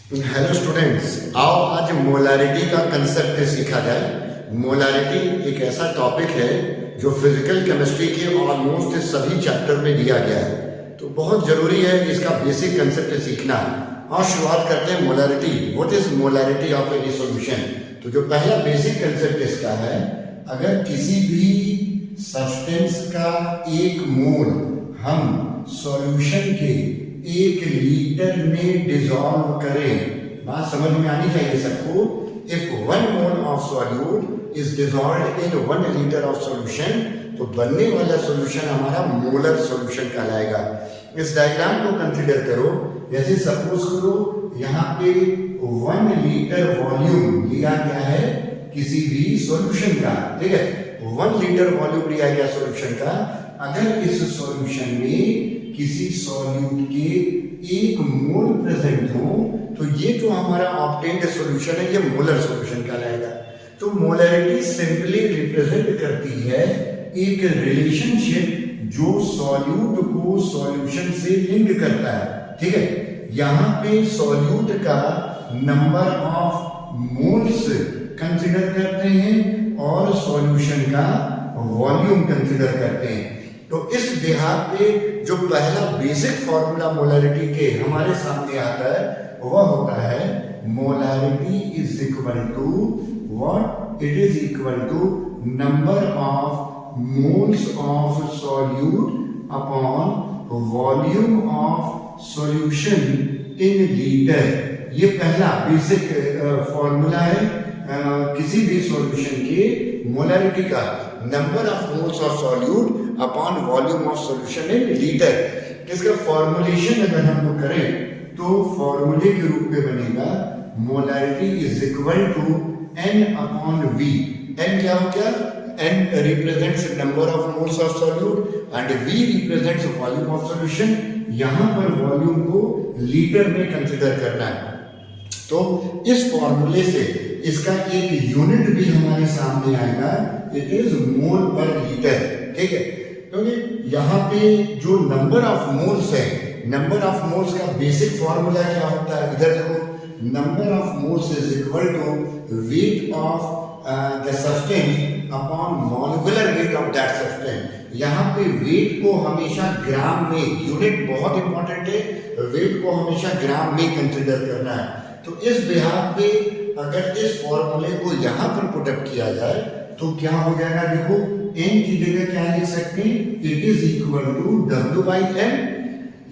Hello students, आओ आज molarity का कंसेप्ट सीखा जाए। मोलारिटी एक ऐसा टॉपिक है जो फिजिकल केमिस्ट्री के ऑलमोस्ट सभी चैप्टर में दिया गया है, तो बहुत जरूरी है इसका बेसिक कंसेप्ट सीखना। और शुरुआत करते हैं molarity. What is molarity of any solution? तो जो पहला बेसिक कंसेप्ट इसका है, अगर किसी भी सब्सटेंस का एक मोल हम सॉल्यूशन के 1 लीटर में डिसॉल्व करें, बात समझ में आनी चाहिए सबको। If 1 mole of solute is dissolved in 1 litre of solution, तो बनने वाला सॉल्यूशन हमारा मोलर सॉल्यूशन कहलाएगा। इस डायग्राम को कंसीडर करो। जैसे सपोज करो यहाँ पे 1 लीटर वॉल्यूम लिया गया है किसी भी सॉल्यूशन का, ठीक है। 1 लीटर वॉल्यूम लिया गया सॉल्यूशन का। अगर इस सॉल्यूशन में किसी सॉल्यूट के 1 मोल प्रेजेंट हो, तो ये जो हमारा ऑब्टेन्ड सॉल्यूशन है ये मोलर सॉल्यूशन कहलाएगा। तो मोलरिटी सिंपली रिप्रेजेंट करती है एक रिलेशनशिप जो सॉल्यूट को सॉल्यूशन से लिंक करता है, ठीक है। यहाँ पे सॉल्यूट का नंबर ऑफ मोल्स कंसिडर करते हैं और सॉल्यूशन का वॉल्यूम कंसिडर करते हैं। तो इस बिहार पे जो पहला बेसिक फॉर्मूला मोलारिटी के हमारे सामने आता है वह होता है molarity is equal to what? It is equal to number of moles of solute upon volume of solution in litre. ये पहला बेसिक फॉर्मूला है किसी भी सॉल्यूशन के मोलारिटी का, number of moles of solute upon volume of solution in litre. इसका formulation अगर हम लोग करें तो फॉर्मूले के रूप में बनेगा molarity is equal to N upon V। N क्या हो गया? N represents number of moles of solute and V represents volume of solution. यहां पर वॉल्यूम को लीटर में कंसीडर करना है। तो इस फॉर्मूले से इसका एक यूनिट भी हमारे सामने आएगा, it is mole per litre, ठीक है। क्योंकि यहाँ पे जो नंबर ऑफ मोल्स है, नंबर ऑफ मोल्स का बेसिक फॉर्मूला क्या होता है? इधर देखो, number of moles is equal to weight of the substance upon molecular weight of that substance. यहाँ पे वेट को हमेशा ग्राम में, यूनिट बहुत इंपॉर्टेंट है, वेट को हमेशा ग्राम में कंसिडर करना है। तो इस बिहार पे अगर इस फॉर्मूले को यहाँ पर पुटअप किया जाए तो क्या हो जाएगा? देखो, n की जगह क्या लिख सकते हैं? It is equal to W/n।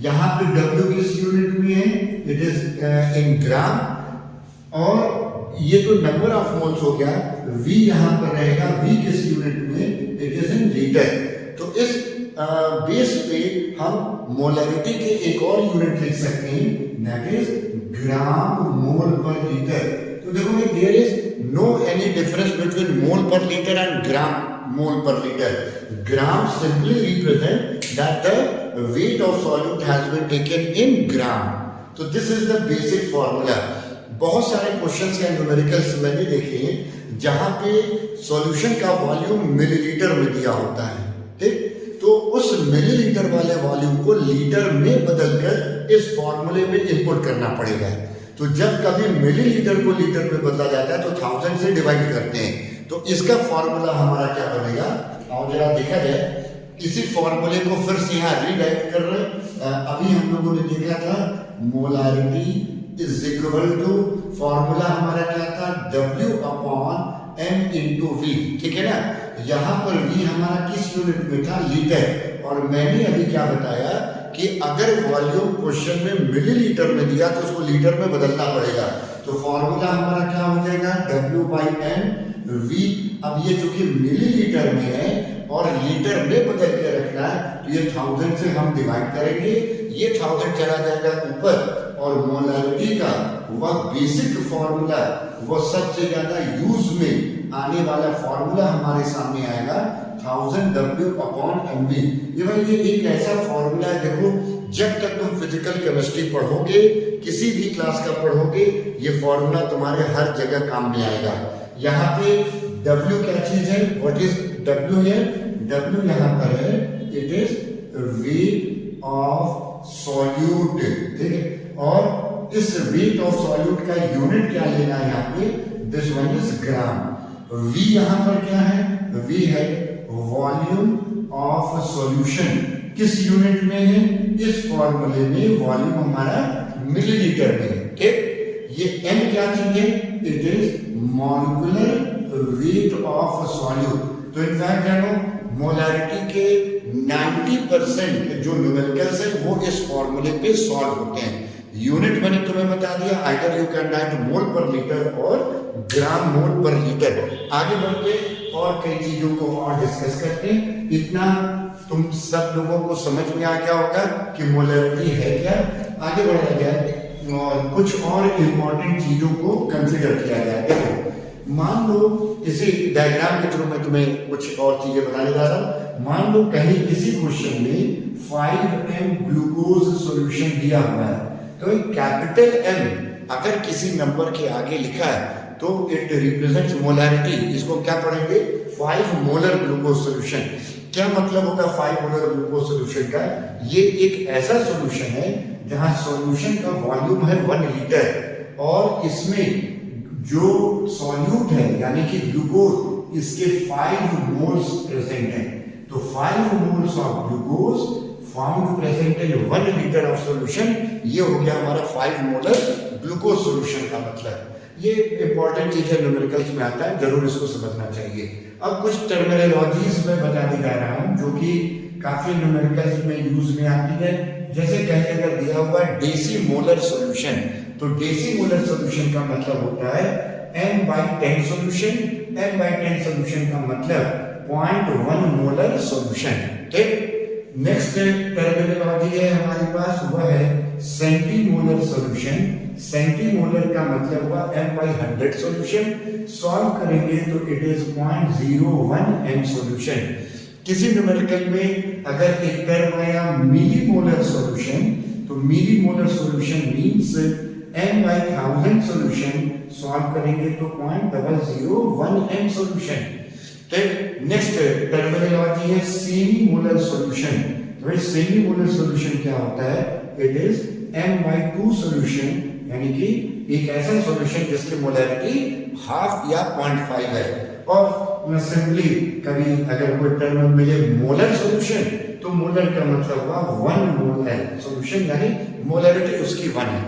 यहाँ पे W किस यूनिट में है? It is in gram. और ये तो नंबर ऑफ मोल्स हो गया, V यहाँ पर रहेगा, V किस यूनिट में? It is in litre. तो इस बेस पे हम मोलारिटी के एक और यूनिट लिख सकते हैं, that is gram mole per litre. तो देखो, there is no any difference between mole per litre and gram mole per litre. Gram simply represent that the weight of solute has been taken in gram. तो this is the basic formula. बहुत सारे questions या numericals मैंने देखे हैं जहां पे solution का वॉल्यूम मिलीलीटर में दिया होता है, ठीक। तो उस मिलीलीटर वाले वॉल्यूम को लीटर में बदलकर इस फॉर्मूले में इनपुट करना पड़ेगा। तो जब कभी मिलीलीटर को लीटर में बदला जाता है तो 1000 से डिवाइड करते हैं। तो इसका फॉर्मूला हमारा क्या बनेगा? और जरा देखा जाए, इसी फॉर्मूले को फिर से यहाँ रीराइट कर रहे हैं। अभी हम लोगों ने देखा था molarity is equal to, formula हमारा क्या था? W upon M into V, ठीक है ना। यहाँ पर V हमारा किस यूनिट में था? लीटर। और मैंने अभी क्या बताया कि अगर वॉल्यूम क्वेश्चन में मिलीलीटर में दिया तो उसको लीटर में बदलना पड़ेगा। तो फॉर्मूला हमारा क्या हो जाएगा? W/n V। अब ये चूंकि मिलीलीटर में है और लीटर में बदल के रखना है, तो ये 1000 से हम डिवाइड करेंगे, ये 1000 चला जाएगा ऊपर, और मोलारिटी का वह बेसिक फॉर्मूला, वह सबसे ज्यादा यूज में आने वाला फॉर्मूला हमारे सामने आएगा 1000 W/mv। ये एक ऐसा फॉर्मूला है, देखो, जब तक तुम फिजिकल केमिस्ट्री पढ़ोगे, किसी भी क्लास का पढ़ोगे, ये फॉर्मूला तुम्हारे हर जगह काम में आएगा। यहाँ पे W क्या चीज है? व्हाट इज W है? W यहाँ पर है, it is wait of solute, ठीक है। और इस वेट ऑफ सॉल्यूट का यूनिट क्या लेना है यहाँ पे, this one is gram. V यहाँ पर क्या है, V है वॉल्यूम ऑफ सॉल्यूशन, किस यूनिट में है, इस फॉर्मूले में वॉल्यूम हमारा मिलीलीटर में है, ठीक। ये M क्या चीज है, it is molecular weight of solute. तो इनफैक्ट जानो मोलारिटी के 90% जो न्यूमेरिकल्स है वो इस फॉर्मूले पे सॉल्व होते हैं। यूनिट मैंने तुम्हें बता दिया, either you can write mole per litre और ग्राम मोल पर लीटर। आगे बढ़ते और कई चीजों को और डिस्कस करते हैं। इतना तुम सब लोगों को समझ में आ गया होगा कि मोलारिटी है क्या। आगे बढ़ा जाए और कुछ और इम्पोर्टेंट चीजों को कंसिडर किया जाए। देखो मान लो इसी डायग्राम के थ्रू मैं तुम्हें कुछ और चीजें बताने जा रहा हूं। मान लो कहीं किसी क्वेश्चन में 5m ग्लूकोज सॉल्यूशन दिया हुआ है, तो कैपिटल M अगर किसी नंबर के आगे लिखा है तो इट रिप्रेजेंट्स मोलारिटी। इसको क्या पढ़ेंगे, 5 मोलर ग्लूकोज सॉल्यूशन। क्या मतलब होगा 5 मोलर ग्लूकोज सॉल्यूशन का, ये एक ऐसा सॉल्यूशन है जहां सॉल्यूशन का वॉल्यूम है 1 लीटर और इसमें जो सॉल्यूट है यानी कि ग्लूकोज, इसके 5 मोल्स प्रेजेंट हैं। तो 5 moles of glucose found present in 1 litre of solution, ये हो गया हमारा 5 मोलर ग्लूकोज सॉल्यूशन का मतलब। ये इंपॉर्टेंट चीज है, न्यूमेरिकल्स में आता है, जरूर इसको समझना चाहिए। अब कुछ टर्मिनोलॉजीज में बताने जा रहा हूं जो कि काफी न्यूमेरिकल्स में यूज में आती है। जैसे कहीं अगर दिया हुआ डेसी मोलर सॉल्यूशन, तो डेसी मोलर सॉल्यूशन का मतलब होता है m/10 सॉल्यूशन। m/10 सॉल्यूशन का मतलब 0.1 मोलर सॉल्यूशन, ठीक। नेक्स्ट टर्मिनोलॉजी है हमारे पास, वह है सेंटीमोलर सॉल्यूशन। सेंटीमोलर का मतलब हुआ m/100 सॉल्यूशन। सॉल्व करेंगे तो इट इज 0.01 m सॉल्यूशन। किसी न्यूमेरिकल में अगर एक टर्म आया मिलीमोलर सॉल्यूशन, तो millimolar solution means m/1000 solution. Solve करेंगे तो 0.001 m सॉल्यूशन। नेक्स्ट टर्मिनोलॉजी है सेमी मोलर सॉल्यूशन। तो सेमी मोलर सॉल्यूशन क्या होता है, इट इज m/2 सॉल्यूशन, यानी कि एक ऐसा सॉल्यूशन जिसकी मोलारिटी हाफ या 0.5 है। और सिंपली कभी अगर कोई टर्म मिले मोलर सॉल्यूशन, तो मोलर का मतलब हुआ 1 मोल है सॉल्यूशन, यानी मोलारिटी उसकी 1 है।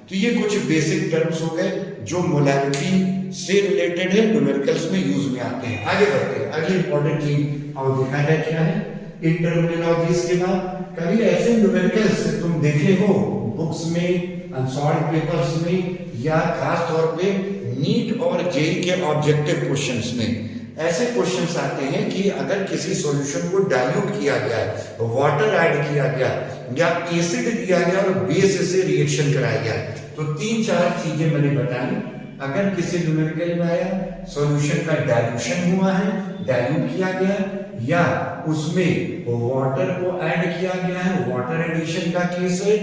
तो ये कुछ बेसिक टर्म्स हो गए जो मोलारिटी से रिलेटेड है, न्यूमेरिकल्स में यूज में आते हैं। आगे बढ़ते हैं, अगली इंपॉर्टेंट चीज और देखा जाए क्या है इन टर्मिनोलॉजीज के बाद। कभी ऐसे न्यूमेरिकल्स तुम देखे हो बुक्स में, अनसॉल्व्ड पेपर्स में, या खास तौर पे नीट और जेईई के ऑब्जेक्टिव क्वेश्चंस में ऐसे क्वेश्चंस आते हैं कि अगर किसी सॉल्यूशन को डाइल्यूट किया गया है, वाटर ऐड किया गया या एसिड दिया गया और बेस से रिएक्शन कराया गया, तो 3-4 चीजें मैंने बताई। अगर किसी न्यूमेरिकल में आया सॉल्यूशन का डाइल्यूशन हुआ है, डाइल्यूट किया गया, या उसमें वाटर को ऐड किया गया है, वाटर एडिशन का केस है,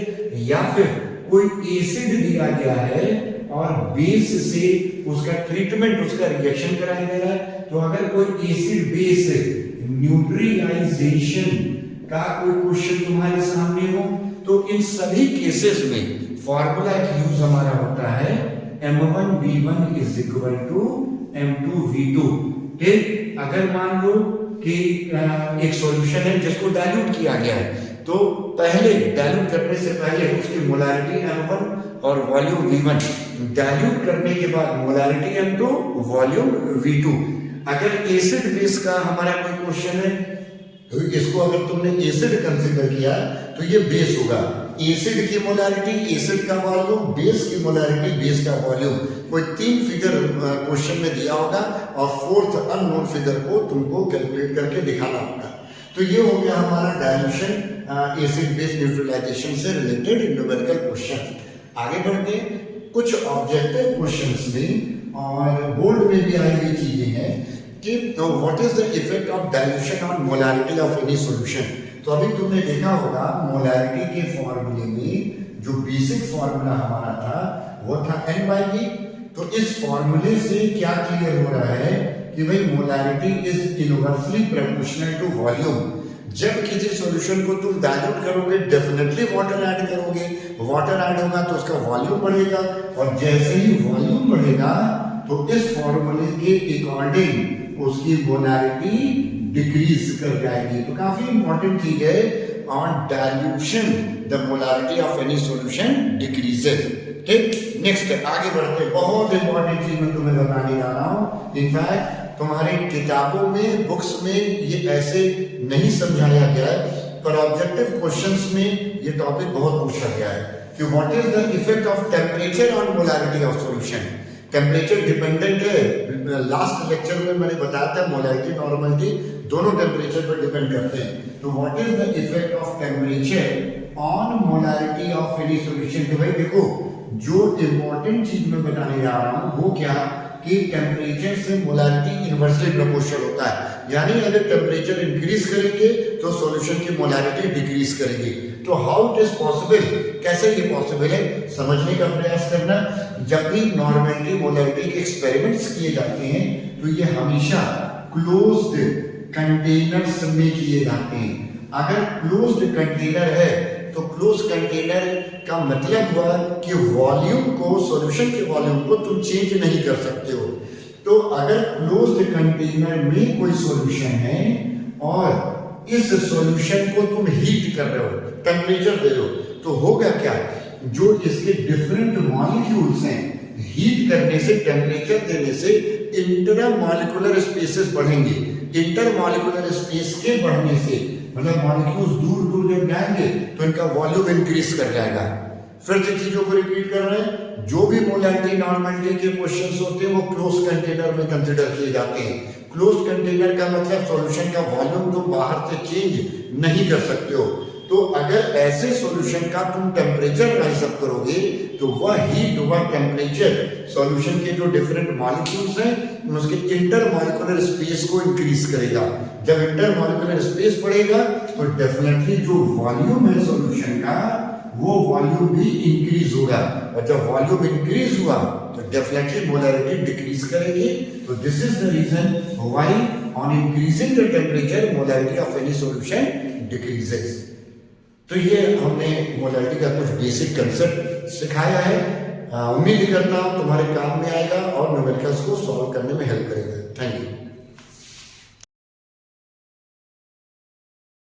या फिर कोई एसिड दिया गया है और बेस से उसका ट्रीटमेंट, उसका रिएक्शन कराया गया है, तो अगर कोई एसिड बेस न्यूट्रलाइजेशन का कोई क्वेश्चन तुम्हारे सामने हो, तो इन सभी केसेस में फॉर्मूला की यूज हमारा होता है m1v1 = m2v2। ठीक, अगर मान लो कि एक सॉल्यूशन है जिसको डाइल्यूट किया गया है, तो पहले डाइल्यूट करने से पहले उसकी मोलारिटी m1 और वॉल्यूम v1, डाइल्यूट करने के बाद मोलारिटी m2, वॉल्यूम v2। अगर एसिड बेस का हमारा कोई क्वेश्चन है, तो इसको अगर तुमने एसिड कंसीडर किया तो ये बेस होगा। एसिड की मोलारिटी, एसिड का वॉल्यूम, बेस की मोलारिटी, बेस का वॉल्यूम। कोई 3 फिगर क्वेश्चन में दिया होगा और 4th अननोन फिगर को तुमको कैलकुलेट करके दिखाना होगा। तो ये हो गया हमारा डाइल्यूशन एसिड बेस न्यूट्रलाइजेशन से रिलेटेड न्यूमेरिकल क्वेश्चन। आगे बढ़ते कुछ ऑब्जेक्टिव क्वेश्चंस में और बोर्ड में भी आई हुई चीजें हैं कि what is the effect of dilution on molarity of any solution. तो अभी तुमने देखा होगा मोलारिटी के फॉर्मूले में जो बेसिक फॉर्मूला हमारा था वो था n/v। तो इस फॉर्मूले से क्या क्लियर हो रहा है कि भाई molarity is inversely proportional to volume. जब किसी सॉल्यूशन को तुम डाइल्यूट करोगे डेफिनेटली वाटर ऐड करोगे, वाटर ऐड होगा तो उसका वॉल्यूम बढ़ेगा, और जैसे ही वॉल्यूम बढ़ेगा तो इस फॉर्मूले के अकॉर्डिंग उसकी मोलारिटी डिक्रीज कर जाएगी। तो काफी इंपॉर्टेंट चीज है, on dilution the molarity of any solution decreases. ठीक, नेक्स्ट आगे बढ़ते, बहुत इंपॉर्टेंट चीज मैं तुम्हें बताने जा रहा हूं। इनफैक्ट तुम्हारी किताबों में, बुक्स में ये ऐसे नहीं समझाया गया है, पर ऑब्जेक्टिव क्वेश्चंस में ये टॉपिक बहुत पूछा गया है कि what is the effect of temperature on molarity of solution. Temperature dependent है, लास्ट लेक्चर में मैंने बताया था मोलारिटी नॉर्मलिटी दोनों टेम्परेचर पर डिपेंड करते हैं। तो what is the effect of temperature on molarity of any solution. तो भाई देखो, जो इंपॉर्टेंट चीज मैं बताने जा रहा हूं वो क्या कि टेम्परेचर से मोलारिटी इनवर्सली प्रोपोर्शनल होता है, यानी अगर टेम्परेचर इंक्रीज करेंगे तो सॉल्यूशन की मोलारिटी डिक्रीज करेगी। तो हाउ इट इज पॉसिबल, कैसे ये पॉसिबल है समझने का प्रयास करना। जब भी नॉर्मलिटी मोलारिटी के एक्सपेरिमेंट्स किए जाते हैं तो ये हमेशा क्लोज्ड कंटेनर्स में किए जाते हैं। अगर क्लोज्ड कंटेनर है तो क्लोज कंटेनर का मतलब हुआ कि वॉल्यूम को, सॉल्यूशन के वॉल्यूम को तुम चेंज नहीं कर सकते हो। तो अगर क्लोज्ड कंटेनर में कोई सॉल्यूशन है और इस सॉल्यूशन को तुम हीट कर रहे हो, टेम्परेचर दे रहे हो, तो होगा क्या, जो इसके डिफरेंट मॉलिक्यूल्स हैं, हीट करने से, टेम्परेचर देने से इंटरमॉलिक्यूलर स्पेसेस बढ़ेंगे। इंटरमॉलिक्यूलर स्पेस के बढ़ने से मतलब मॉलिक्यूल्स दूर दूर जब जाएंगे तो इनका वॉल्यूम इंक्रीज कर जाएगा। फिर से चीजों को रिपीट कर रहे हैं, जो भी मोलारिटी नॉर्मलिटी के क्वेश्चंस होते हैं वो क्लोज कंटेनर में कंसिडर किए जाते हैं। क्लोज कंटेनर का मतलब सॉल्यूशन का वॉल्यूम तुम बाहर से चेंज नहीं कर सकते हो। तो अगर ऐसे सॉल्यूशन का तुम टेम्परेचर राइज अप करोगे तो वह हीट, वह टेम्परेचर सॉल्यूशन के जो डिफरेंट मॉलिक्यूल्स हैं उसके इंटरमॉलिक्यूलर स्पेस को इंक्रीज करेगा। जब इंटरमॉलिक्यूलर स्पेस बढ़ेगा तो डेफिनेटली जो वॉल्यूम है सॉल्यूशन का वो वॉल्यूम भी इंक्रीज होगा, और जब वॉल्यूम इंक्रीज हुआ तो डेफिनेटली मोलारिटी डिक्रीज करेगी। तो this is the reason why on increasing the temperature molarity of any solution decreases. तो ये हमने मोलारिटी का कुछ बेसिक कंसेप्ट सिखाया है। उम्मीद करता हूं तुम्हारे काम में आएगा और न्यूमेरिकल्स को सॉल्व करने में हेल्प करेगा। Thank you.